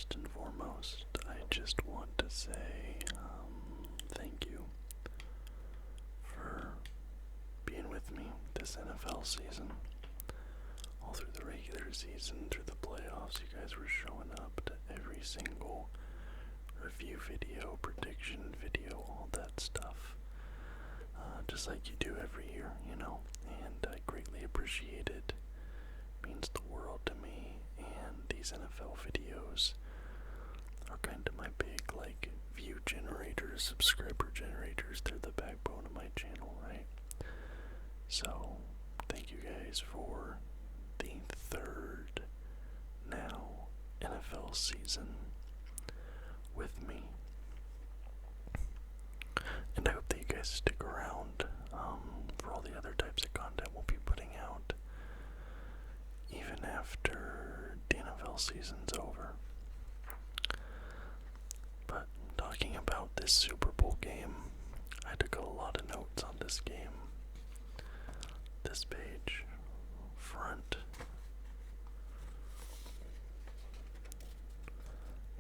First and foremost, I just want to say thank you for being with me this NFL season. All through the regular season, through the playoffs, you guys were showing up to every single review video, prediction video, all that stuff. Just like you do every year, and I greatly appreciate it. Means the world to me, and these NFL videos are kind of my big, view generators, subscriber generators. They're the backbone of my channel, right? So, thank you guys for the third, now, NFL season with me. And I hope that you guys stick around for all the other types of content we'll be putting out even after the NFL season's over. But talking about this Super Bowl game, I took a lot of notes on this game. This page, front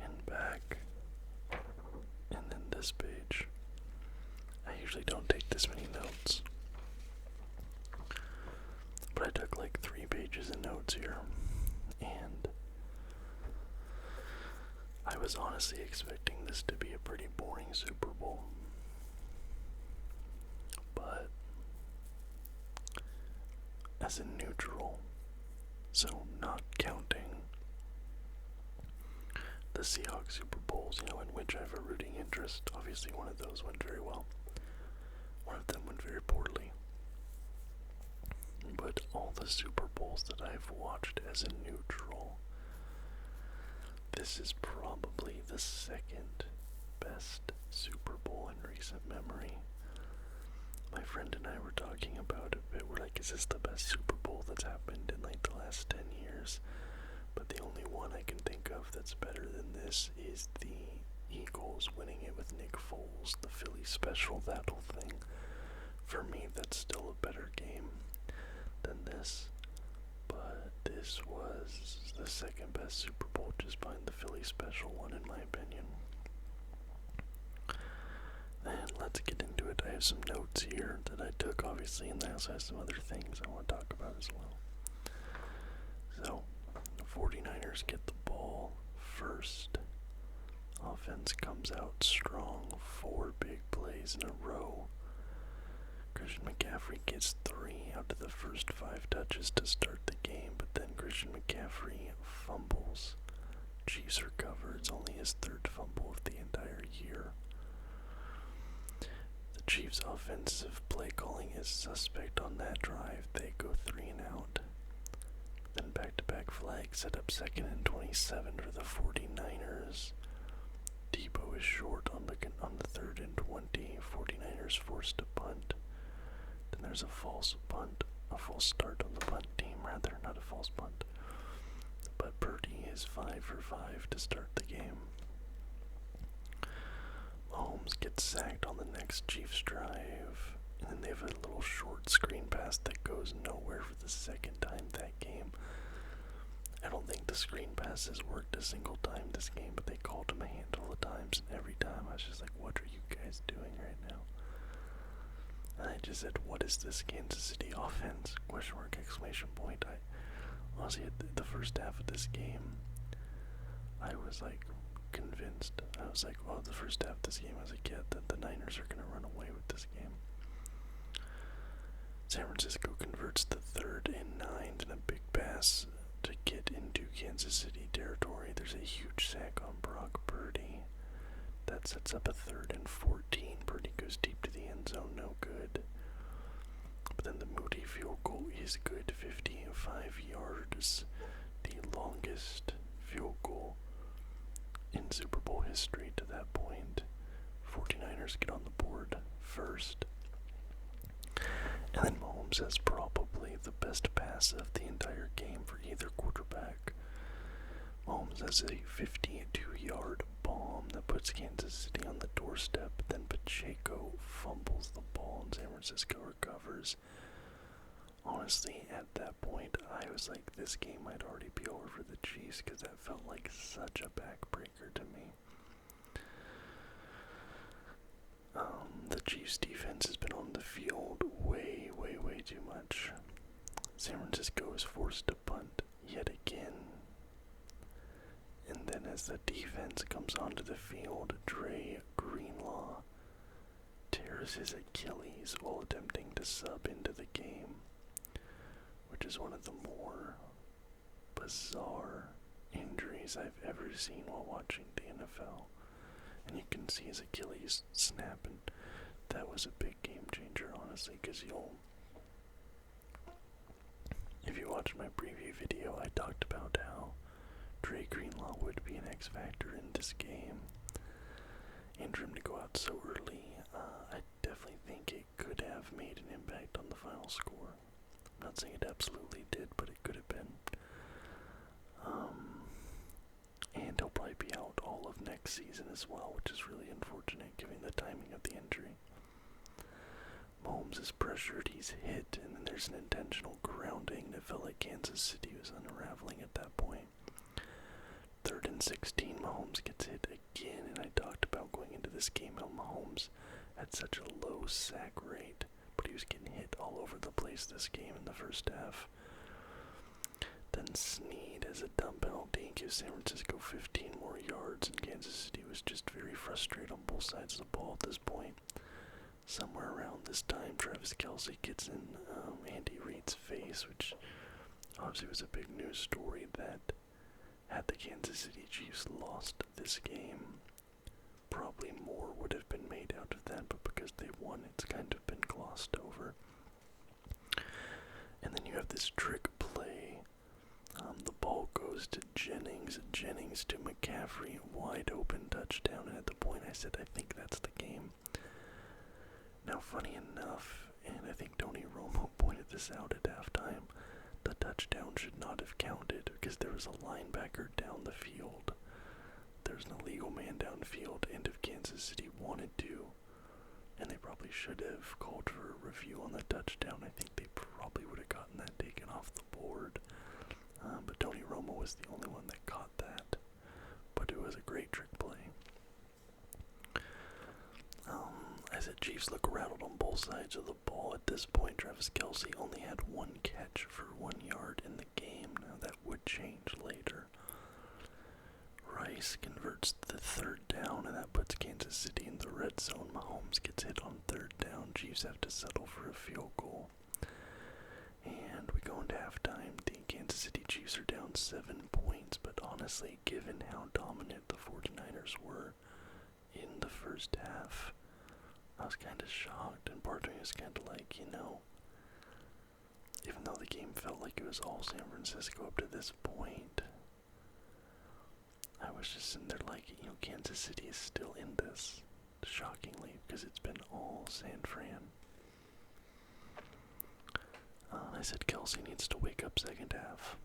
and back, and then this page. I usually don't take this many notes, but I took 3 pages of notes here, and I was honestly expecting this to be a pretty boring Super Bowl, but as a neutral, so not counting the Seahawks Super Bowls, in which I have a rooting interest. Obviously one of those went very well. One of them went very poorly. But all the Super Bowls that I've watched as a neutral, this is probably the second best Super Bowl in recent memory. My friend and I were talking about it. We're like, is this the best Super Bowl that's happened in the last 10 years? But the only one I can think of that's better than this is the Eagles winning it with Nick Foles, the Philly special, that whole thing. For me, that's still a better game than this. But this was the second best Super Bowl, just behind the Philly special one, in my opinion. And let's get into it. I have some notes here that I took, obviously, and I also have some other things I want to talk about as well. So, the 49ers get the ball first. Offense comes out strong, 4 big plays in a row. Christian McCaffrey gets 3 out of the first 5 touches to start the game, but then Christian McCaffrey fumbles. Chiefs recover. It's only his 3rd fumble of the entire year. The Chiefs' offensive play calling is suspect on that drive. They go 3 and out. Then back-to-back flags set up 2nd and 27 for the 49ers. Debo is short on the 3rd and 20. 49ers forced to punt. Then there's a false start on the punt team, rather, not a false punt. But Purdy is 5 for 5 to start the game. Mahomes gets sacked on the next Chiefs drive, and then they have a little short screen pass that goes nowhere for the 2nd time that game. I don't think the screen passes worked a single time this game, but they called him a handful of times, and every time I was just like, what are you guys doing right now? And I just said, what is this Kansas City offense? Question mark, exclamation point. I honestly, at the first half of this game, I was convinced. I was like, well, the first half of this game, I was like, yeah, the Niners are going to run away with this game. San Francisco converts the 3rd and 9 and a big pass to get into Kansas City territory. There's a huge sack on Brock Purdy. That sets up a 3rd and 14. Purdy goes deep to the end zone, no good. But then the Moody field goal is good, 55 yards. The longest field goal in Super Bowl history to that point. 49ers get on the board first. And then Mahomes has probably the best pass of the entire game for either quarterback. Mahomes has a 52-yard bomb that puts Kansas City on the doorstep. Then Pacheco fumbles the ball and San Francisco recovers. honestly, at that point, I was like, this game might already be over for the Chiefs because that felt like such a backbreaker to me. The Chiefs' defense has been on the field way, way, way too much. San Francisco is forced to punt yet again. And then as the defense comes onto the field, Dre Greenlaw tears his Achilles while attempting to sub into the game, which is one of the more bizarre injuries I've ever seen while watching the NFL. And you can see his Achilles snap, and that was a big game changer, honestly, because if you watch my preview video, I talked about how Dre Greenlaw would be an X factor in this game, and for him to go out so early, I definitely think it could have made an impact on the final score. I'm not saying it absolutely did, but it could have been. And he'll probably be out all of next season as well, which is really unfortunate given the timing of the injury. Mahomes is pressured, he's hit, and then there's an intentional grounding that felt like Kansas City was unraveling at that point. 3rd and 16, Mahomes gets hit again, and I talked about going into this game how Mahomes had such a low sack rate, but he was getting hit all over the place this game in the first half. Then Snead has a dumb penalty, gives San Francisco 15 more yards, and Kansas City was just very frustrated on both sides of the ball at this point. Somewhere around this time, Travis Kelce gets in Andy Reid's face, which obviously was a big news story that had the Kansas City Chiefs lost this game, probably more would have been made out of that, but because they won, it's kind of been glossed over. And then you have this trick play. The ball goes to Jennings to McCaffrey, wide open touchdown, and at the point I said, I think that's the game. Now, funny enough, and I think Tony Romo pointed this out at halftime, the touchdown should not have counted because there was a linebacker down the field. There's an illegal man downfield, and if Kansas City wanted to, and they probably should have called for a review on the touchdown, I think they probably would have gotten that taken off the board. But Tony Romo was the only one that caught that. But it was a great trick play. As the Chiefs look rattled on both sides of the ball at this point, Travis Kelce only had 1 catch for 1 yard in the game. Now that would change later. Rice converts the 3rd down, and that puts Kansas City in the red zone. Mahomes gets hit on 3rd down. Chiefs have to settle for a field goal. And we go into halftime. The Kansas City Chiefs are down 7 points, but honestly, given how dominant the 49ers were in the first half, I was kind of shocked, and part of me was kind of like, even though the game felt like it was all San Francisco up to this point, I was just sitting there like, Kansas City is still in this, shockingly, because it's been all San Fran. I said Kelce needs to wake up second half.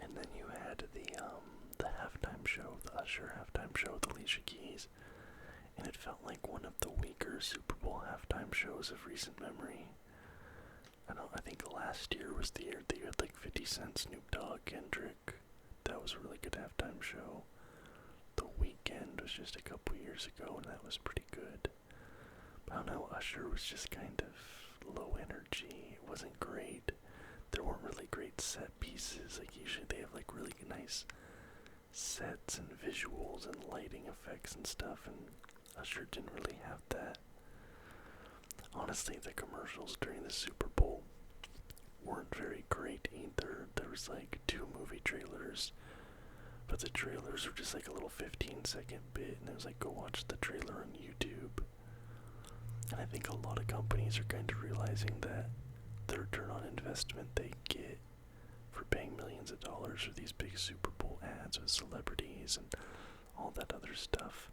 And then you had the halftime show, the Usher halftime show with Alicia Keys. And it felt like one of the weaker Super Bowl halftime shows of recent memory. I think last year was the year that you had like 50 Cent, Snoop Dogg, Kendrick. That was a really good halftime show. The Weeknd was just a couple years ago, and that was pretty good. But I don't know, Usher was just kind of low energy. It wasn't great. There weren't really great set pieces. Like usually they have like really nice sets and visuals and lighting effects and stuff, and Usher didn't really have that. Honestly, the commercials during the Super Bowl weren't very great either. There was like 2 movie trailers, but the trailers were just like a little 15-second bit, and it was like, go watch the trailer on YouTube. And I think a lot of companies are kind of realizing that the return on investment they get for paying millions of dollars for these big Super Bowl ads with celebrities and all that other stuff,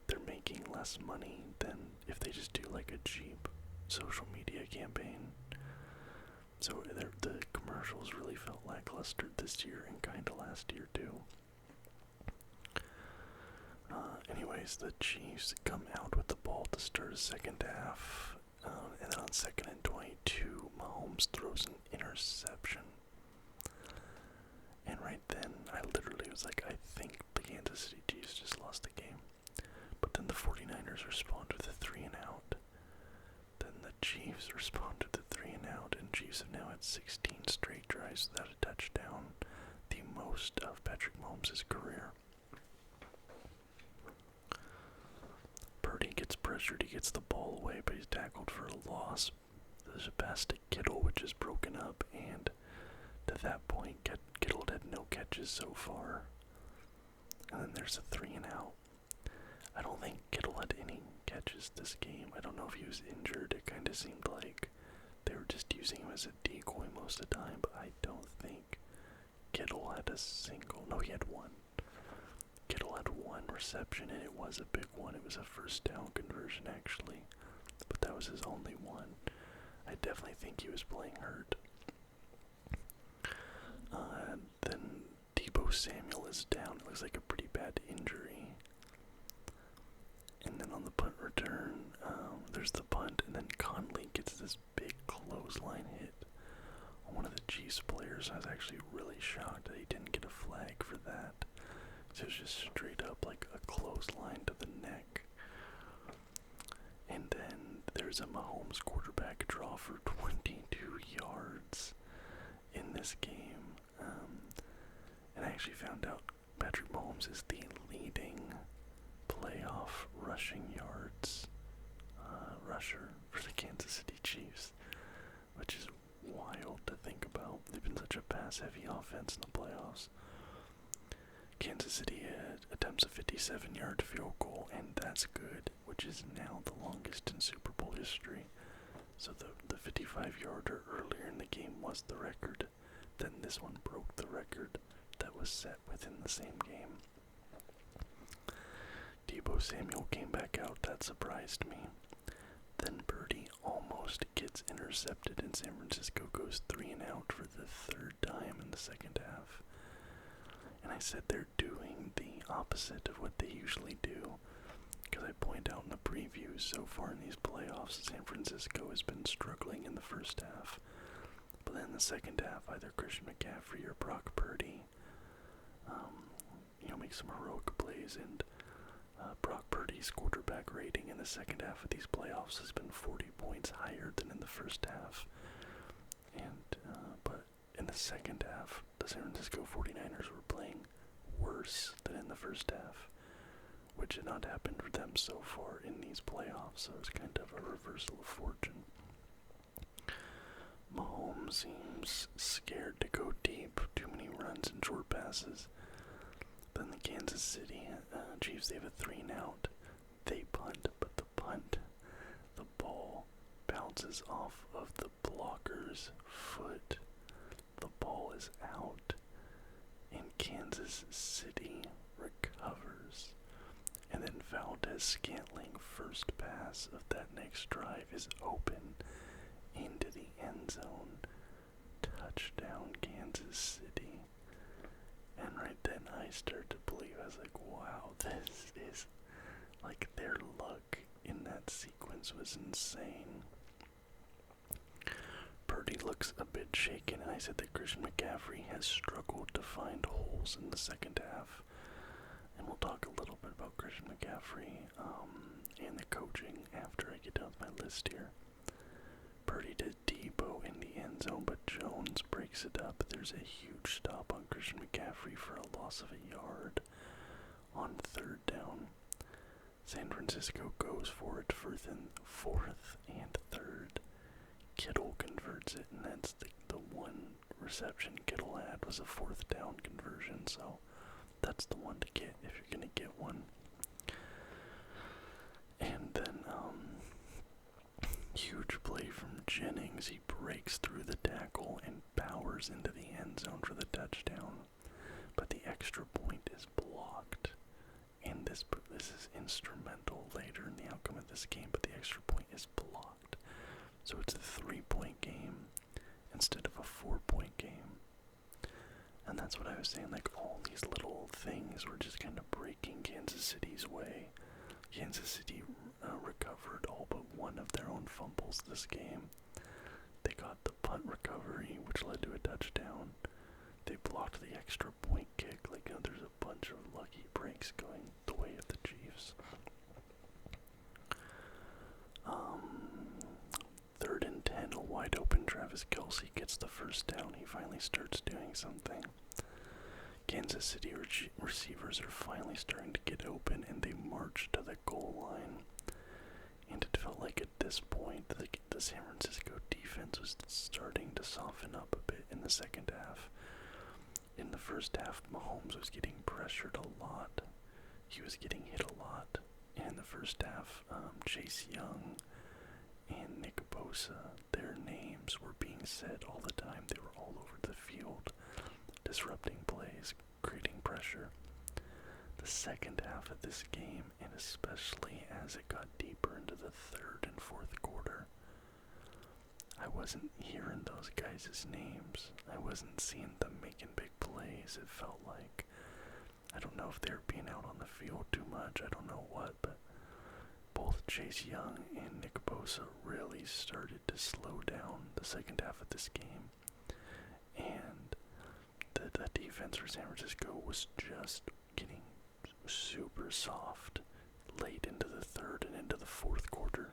they're making less money than if they just do like a cheap social media campaign. So the commercials really felt lackluster this year and kind of last year too. Anyways, the Chiefs come out with the ball to start a second half, and then on 2nd and 22, Mahomes throws an interception. And right then, I literally was like, I think the Kansas City Chiefs just lost the game. But then the 49ers respond with a 3 and out. Then the Chiefs respond with a 3 and out, and Chiefs have now had 16 straight drives without a touchdown, the most of Patrick Mahomes' career. Purdy gets pressured, he gets the ball away, but he's tackled for a loss. There's a pass to Kittle, which is broken up, and to that point, Kittle had no catches so far. And then there's a 3 and out. I don't think Kittle had any catches this game. I don't know if he was injured. It kind of seemed like they were just using him as a decoy most of the time, but I don't think Kittle had a single. No, he had one. Kittle had one reception, and it was a big one. It was a first down conversion, actually. But that was his only one. I definitely think he was playing hurt. Then Deebo Samuel is down. It looks like a pretty bad injury. And then on the punt return, there's the punt, and then Conley gets this big clothesline hit on one of the Chiefs players. I was actually really shocked that he didn't get a flag for that. So it was just straight up like a clothesline to the neck. And then there's a Mahomes quarterback draw for 22 yards in this game. And I actually found out Patrick Mahomes is the leading playoff rushing yards rusher for the Kansas City Chiefs, which is wild to think about. They've been such a pass-heavy offense in the playoffs. Kansas City attempts a 57-yard field goal, and that's good, which is now the longest in Super Bowl history. So the 55-yarder earlier in the game was the record. Then this one broke the record that was set within the same game. Deebo Samuel came back out. That surprised me. Then Purdy almost gets intercepted, and San Francisco goes 3 and out for the third time in the second half. And I said they're doing the opposite of what they usually do, because I point out in the previews so far in these playoffs, San Francisco has been struggling in the first half. But then in the second half, either Christian McCaffrey or Brock Purdy, make some heroic plays, and Brock Purdy's quarterback rating in the second half of these playoffs has been 40 points higher than in the first half. And but in the second half, the San Francisco 49ers were playing worse than in the first half, which had not happened for them so far in these playoffs, so it's kind of a reversal of fortune. Mahomes seems scared to go deep, too many runs and short passes. Then the Kansas City Chiefs, they have a 3 and out. They punt, but the ball bounces off of the blocker's foot. The ball is out, and Kansas City recovers. And then Valdez-Scantling, first pass of that next drive, is open into the end zone. Touchdown, Kansas City. And right then I started to believe. I was like, wow, this is, like, their luck in that sequence was insane. Purdy looks a bit shaken, and I said that Christian McCaffrey has struggled to find holes in the second half. And we'll talk a little bit about Christian McCaffrey and the coaching after I get down with my list here. Purdy to Deebo in the end zone, but Jones breaks it up. There's a huge stop on Christian McCaffrey for a loss of a yard on third down. San Francisco goes for it fourth and third. Kittle converts it, and that's the one reception Kittle had was a fourth down conversion, so that's the one to get if you're going to get one. And then, huge play from Jennings. He breaks through the tackle and powers into the end zone for the touchdown. But the extra point is blocked. And this is instrumental later in the outcome of this game, but the extra point is blocked. So it's a 3-point game instead of a 4-point game. And that's what I was saying, like, all these little things were just kind of breaking Kansas City's way. Kansas City recovered all but one of their own fumbles this game. They They got the punt recovery, which led to a touchdown. They blocked the extra point kick. Like, there's a bunch of lucky breaks going the way of the Chiefs. 3rd and 10, a wide open Travis Kelce gets the first down. He finally starts doing something. Kansas City receivers are finally starting to get open, and they march to the goal line. And it felt like at this point, the San Francisco defense was starting to soften up a bit in the second half. In the first half, Mahomes was getting pressured a lot. He was getting hit a lot. And in the first half, Chase Young and Nick Bosa, their names were being said all the time. They were all over the field, disrupting plays, creating pressure. The second half of this game, and especially as it got deeper into the third and fourth quarter, I wasn't hearing those guys' names. I wasn't seeing them making big plays. It felt like, I don't know if they were being out on the field too much, I don't know what, but both Chase Young and Nick Bosa really started to slow down the second half of this game. And the defense for San Francisco was just getting super soft late into the third and into the fourth quarter.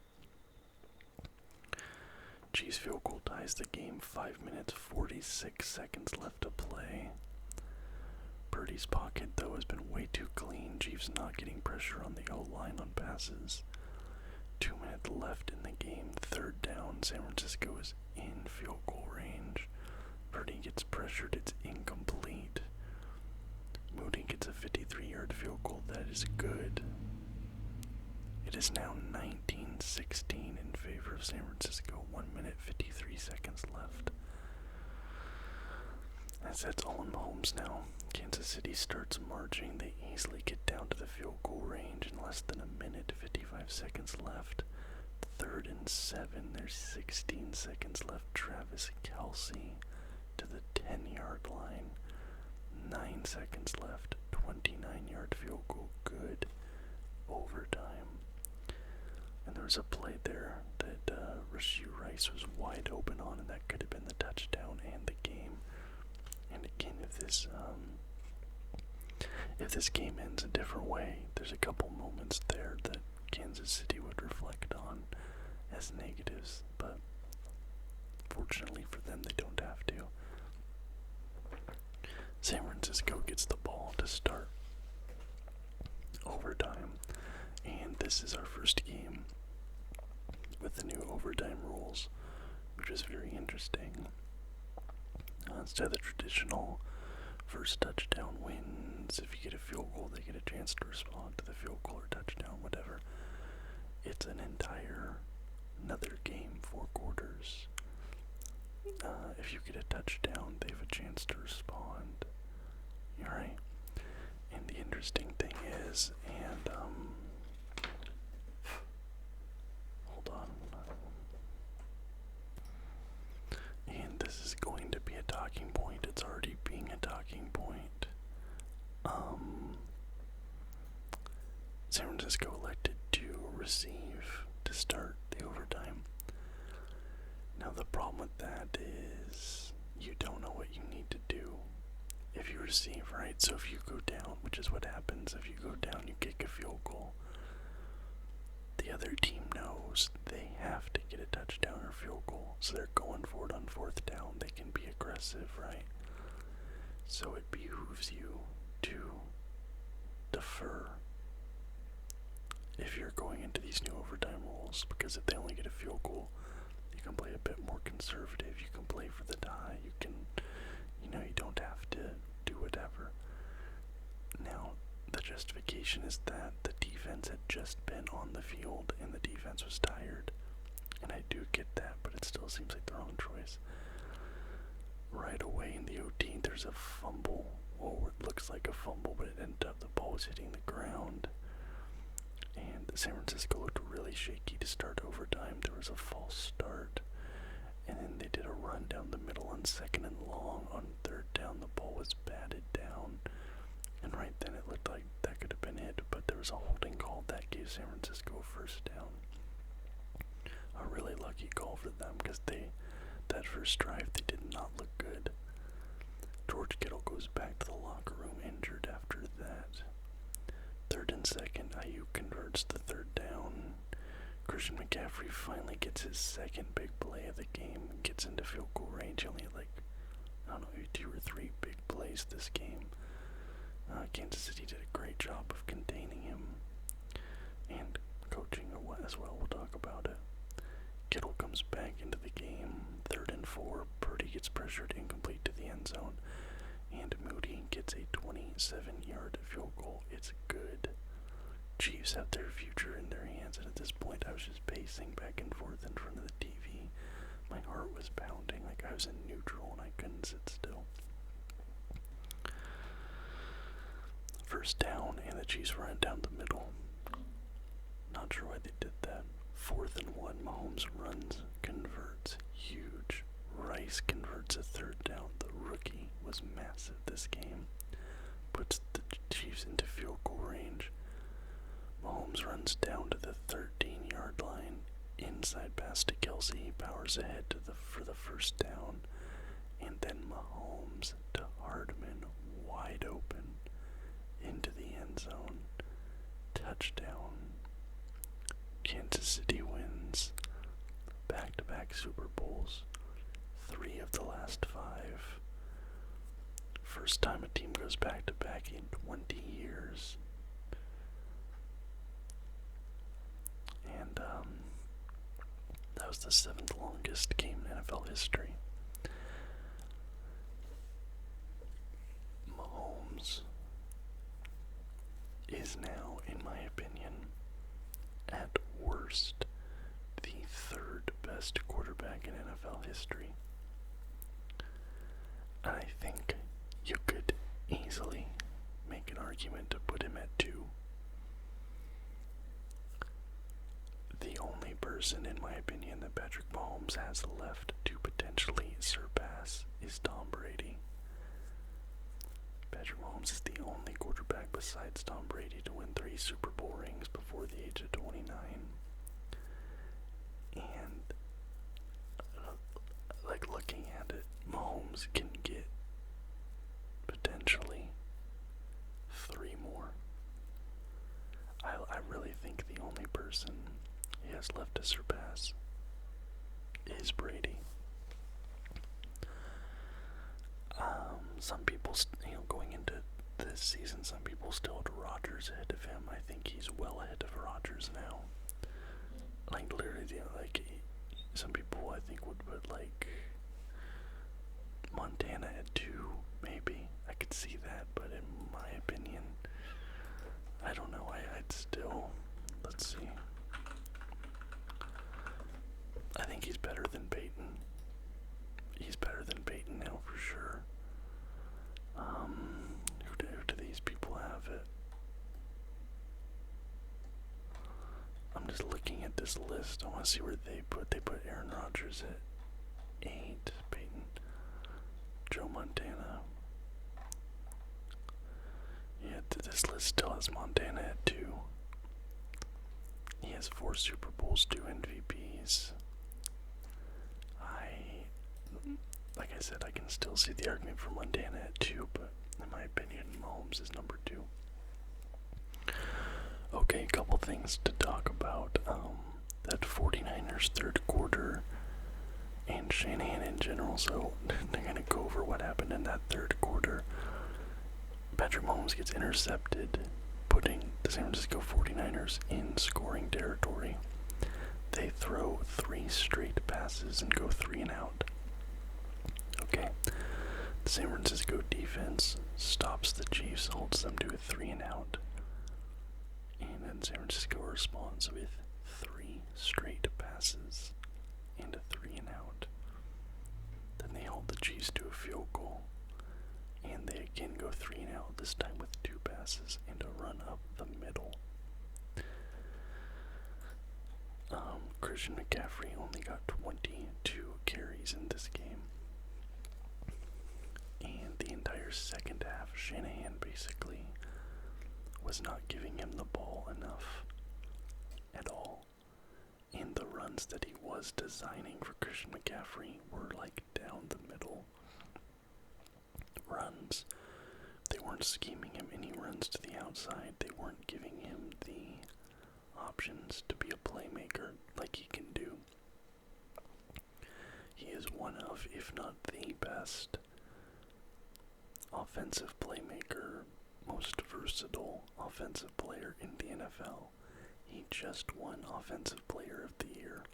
Chiefs field goal ties the game, 5 minutes, 46 seconds left to play. Purdy's pocket, though, has been way too clean. Chiefs not getting pressure on the O-line on passes. 2 minutes left in the game, 3rd down. San Francisco is in field goal range. Purdy gets pressured, it's incomplete. Moody gets a 53-yard field goal, that is good. It is now 19-16 in favor of San Francisco, 1 minute, 53 seconds left. As that's all in Mahomes now. Kansas City starts marching. They easily get down to the field goal range in less than a minute, 55 seconds left. 3rd and 7, there's 16 seconds left. Travis Kelce to the 10-yard line. 9 seconds left, 29-yard field goal, good. Overtime. And there was a play there that Rashee Rice was wide open on, and that could have been the touchdown and the game. And again, if this game ends a different way, there's a couple moments there that Kansas City would reflect on as negatives, but fortunately for them, they don't have to. San Francisco gets the ball to start overtime, and this is our first game with the new overtime rules, which is very interesting. Instead of the traditional first touchdown wins, if you get a field goal, they get a chance to respond to the field goal or touchdown, whatever. It's another game, 4 quarters. If you get a touchdown, they have a chance to respond. Alright? And the interesting thing is, hold on. And this is going to be a talking point. It's already being a talking point. San Francisco elected to receive to start the overtime. Now the problem with that is you don't know what you need to do if you receive, right? So if you go down, which is what happens, if you go down, you kick a field goal. The other team knows they have to get a touchdown or field goal, so they're going for it on 4th down. They can be aggressive, right? So it behooves you to defer if you're going into these new overtime rules, because if they only get a field goal, you can play a bit more conservative. You can play for the tie. You can, you don't have to do whatever. Now, the justification is that the defense had just been on the field and the defense was tired. And I do get that, but it still seems like the wrong choice. Right away in the OT, there's a fumble. Or it looks like a fumble, but it ended up the ball was hitting the ground. And San Francisco looked really shaky to start overtime. There was a false start. And then they did a run down the middle on 2nd and long. On 3rd down, the ball was batted down. And right then it looked like that could have been it, but there was a holding call that gave San Francisco a 1st down. A really lucky call for them, because that first drive, they did not look good. George Kittle goes back to the locker room injured after that. 3rd and 2nd, Ayuk converts the 3rd down. Christian McCaffrey finally gets his 2nd big play of the game, gets into field goal range. He only had I don't know, 2 or 3 big plays this game. Kansas City did a great job of containing him and coaching as well. We'll talk about it. Kittle comes back into the game. 3rd and 4, Purdy gets pressured incomplete to the end zone, and Moody gets a 27-yard field goal. It's good. Chiefs have their future in their hands, and at this point I was just pacing back and forth in front of the TV. My heart was pounding like I was in neutral and I couldn't sit still. 1st down, and the Chiefs run down the middle. Not sure why they did that. 4th and 1, Mahomes runs, converts, huge. Rice converts a 3rd down. The rookie was massive this game. Puts the Chiefs into field goal range. Mahomes runs down to the 13-yard line. Inside pass to Kelsey. He powers ahead for the 1st down. And then Mahomes to Hardman, wide open, into the end zone. Touchdown. Kansas City wins. Back-to-back Super Bowls. 3 of the last 5. First time a team goes back-to-back in 20 years. And that was the 7th longest game in NFL history. Mahomes is now, in my opinion, at worst, the 3rd best quarterback in NFL history. And I think you could easily make an argument to put him at 2. The only person, in my opinion, that Patrick Mahomes has left to potentially surpass is Tom Brady. Patrick Mahomes is the only quarterback besides Tom Brady to win 3 Super Bowl rings before the age of 29. And, looking at it, Mahomes can get potentially 3 more. I really think the only person he has left to surpass is Brady. Some people, going into this season, some people still had Rodgers ahead of him. I think he's well ahead of Rodgers now. Literally, some people I think would put, Montana at 2, maybe. I could see that, but in my opinion, I don't know. I'd still, let's see. I think he's better than Peyton. He's better than Peyton now for sure. Who do these people have it? I'm just looking at this list. I want to see where they put Aaron Rodgers at 8, Peyton, Joe Montana. Yeah, this list still has Montana at 2. He has 4 Super Bowls, 2 MVPs. Like I said, I can still see the argument for Montana at 2, but in my opinion, Mahomes is number 2. Okay, a couple things to talk about. That 49ers 3rd quarter and Shanahan in general, so they're going to go over what happened in that 3rd quarter. Patrick Mahomes gets intercepted, putting the San Francisco 49ers in scoring territory. They throw 3 straight passes and go 3 and out. Okay, the San Francisco defense stops the Chiefs, holds them to a 3 and out. And then San Francisco responds with 3 straight passes and a 3 and out. Then they hold the Chiefs to a field goal. And they again go 3 and out, this time with 2 passes and a run up the middle. Christian McCaffrey only got 22 carries in this game. And the entire second half, Shanahan basically was not giving him the ball enough at all. And the runs that he was designing for Christian McCaffrey were like down the middle runs. They weren't scheming him any runs to the outside. They weren't giving him the options to be a playmaker like he can do. He is one of, if not the best, offensive playmaker, most versatile offensive player in the NFL. He just won Offensive Player of the Year.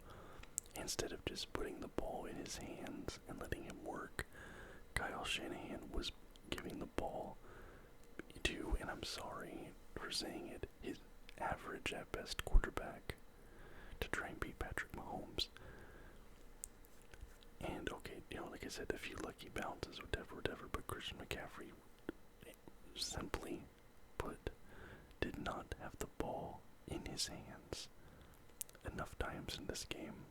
Instead of just putting the ball in his hands and letting him work, Kyle Shanahan was giving the ball to, and I'm sorry for saying it, his average at best quarterback to try and beat Patrick Mahomes. And okay, like I said, a few lucky bounces, whatever, but Christian McCaffrey, simply put, did not have the ball in his hands enough times in this game.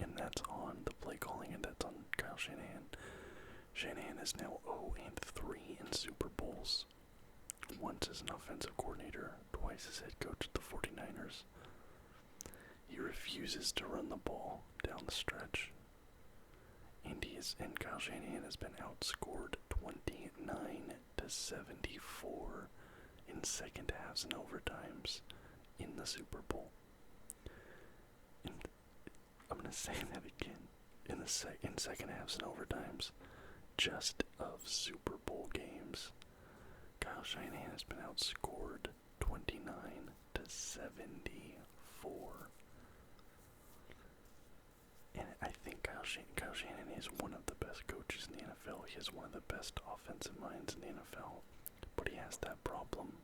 And that's on the play calling, and that's on Kyle Shanahan. Shanahan is now 0-3 in Super Bowls. Once as an offensive coordinator, twice as head coach at the 49ers. He refuses to run the ball down the stretch. And Kyle Shanahan has been outscored 29-74 in second halves and overtimes in the Super Bowl. And I'm going to say that again. In second halves and overtimes, just of Super Bowl games, Kyle Shanahan has been outscored 29-74. And I think Kyle Shanahan is one of the best coaches in the NFL. He is one of the best offensive minds in the NFL. But he has that problem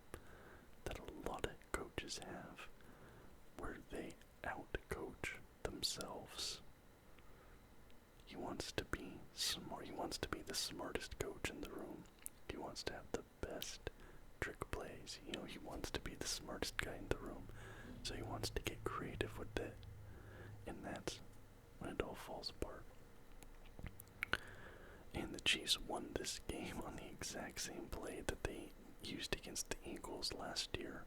that a lot of coaches have, where they out-coach themselves. He wants to be smart. He wants to be the smartest coach in the room. He wants to have the best trick plays. He wants to be the smartest guy in the room. So he wants to get creative with it. And that's when it all falls apart. And the Chiefs won this game on the exact same play that they used against the Eagles last year.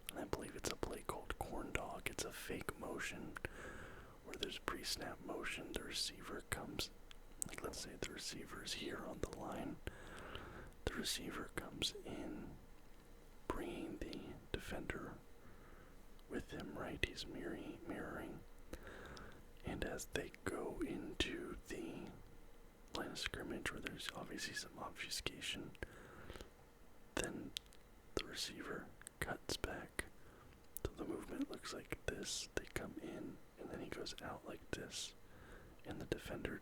And I believe it's a play called Corn Dog. It's a fake motion where there's pre-snap motion. The receiver comes, let's say the receiver is here on the line. The receiver comes in, bringing the defender with him, right? He's mirroring. And as they go into the line of scrimmage, where there's obviously some obfuscation, then the receiver cuts back. So the movement looks like this. They come in, and then he goes out like this. And the defender,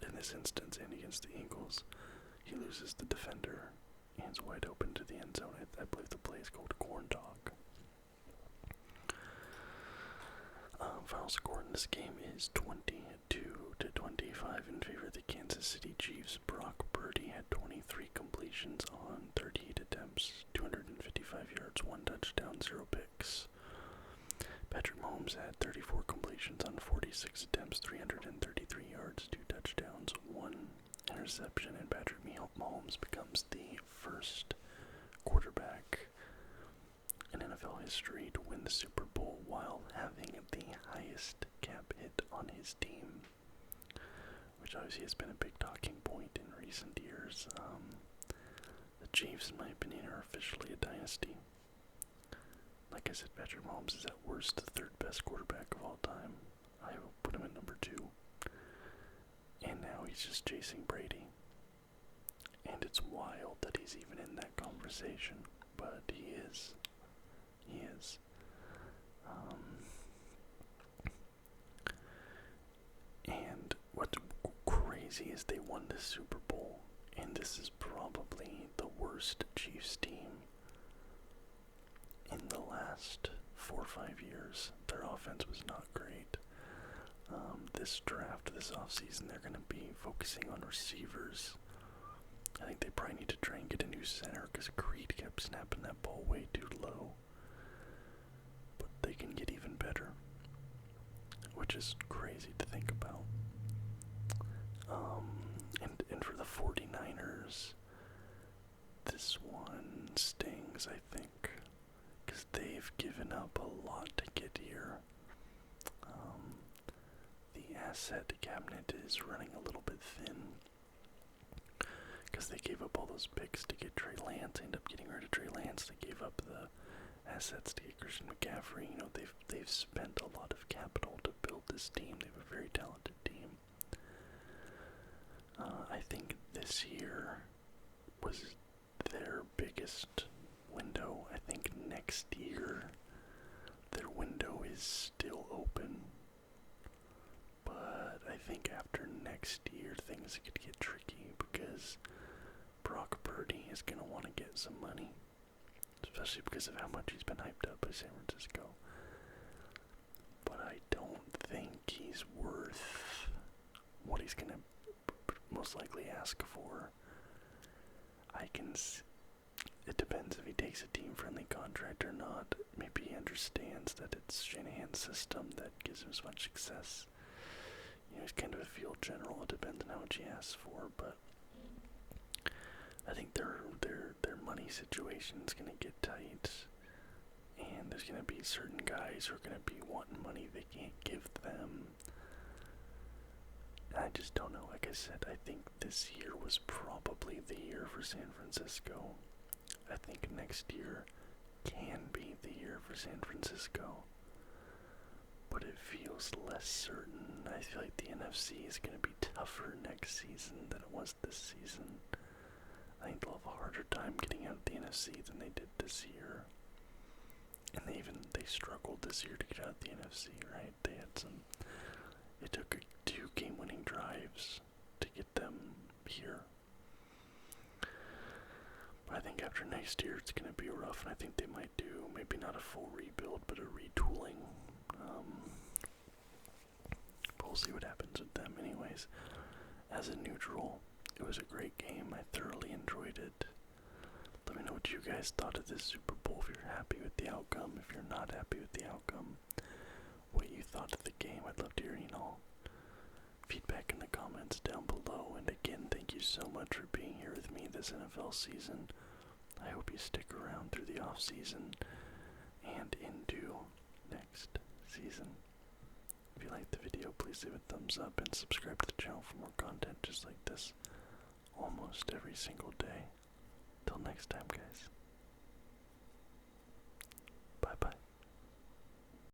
in this instance, and against the Eagles, he loses the defender, hands wide open to the end zone. I believe the play is called Corn Dog. Final score in this game is 22-25 in favor of the Kansas City Chiefs. Brock Purdy had 23 completions on 38 attempts, 255 yards, 1 touchdown, 0 picks. Patrick Mahomes had 34 completions on 46 attempts, 333 yards, 2 touchdowns, 1 interception, and Patrick Mahomes becomes the first quarterback in NFL history to win the Super Bowl while having the highest cap hit on his team, which obviously has been a big talking point in recent years. The Chiefs, in my opinion, are officially a dynasty. Like I said, Patrick Mahomes is at worst the third best quarterback of all time. I will put him at number 2. And now he's just chasing Brady. And it's wild that he's even in that conversation, but he is. He is. And what's crazy is they won the Super Bowl, and this is probably the worst Chiefs team in the last 4 or 5 years. Their offense was not great. This draft, this offseason, they're going to be focusing on receivers. I think they probably need to try and get a new center because Creed kept snapping that ball way too low. But they can get even better, which is crazy to think about. And for the 49ers, this one stings, I think, because they've given up a lot to get here. asset cabinet is running a little bit thin. Because they gave up all those picks to get Trey Lance, ended up getting rid of Trey Lance. They gave up the assets to get Christian McCaffrey. You know, they've spent a lot of capital to build this team. They have a very talented team. I think this year was their biggest window. I think next year their window is still open. But I think after next year things could get tricky because Brock Purdy is going to want to get some money. Especially because of how much he's been hyped up by San Francisco. But I don't think he's worth what he's going to most likely ask for. It depends if he takes a team-friendly contract or not. Maybe he understands that it's Shanahan's system that gives him so much success. You know, he's kind of a field general. It depends on how much he asks for, but I think their money situation is going to get tight, and there's going to be certain guys who are going to be wanting money they can't give them. I just don't know. Like I said, I think this year was probably the year for San Francisco. I think next year can be the year for San Francisco, but it feels less certain. I feel like the NFC is going to be tougher next season than it was this season. I think they'll have a harder time getting out of the NFC than they did this year. And they struggled this year to get out of the NFC, right? It took 2 game-winning drives to get them here. But I think after next year it's going to be rough, and I think they might do maybe not a full rebuild, but a retooling. But we'll see what happens with them anyways. As a neutral, it was a great game. I thoroughly enjoyed it. Let me know what you guys thought of this Super Bowl, if you're happy with the outcome, if you're not happy with the outcome, what you thought of the game. I'd love to hear feedback in the comments down below. And again, thank you so much for being here with me this NFL season. I hope you stick around through the off season and into next season. If you liked the video, please leave a thumbs up and subscribe to the channel for more content just like this almost every single day. Till next time, guys.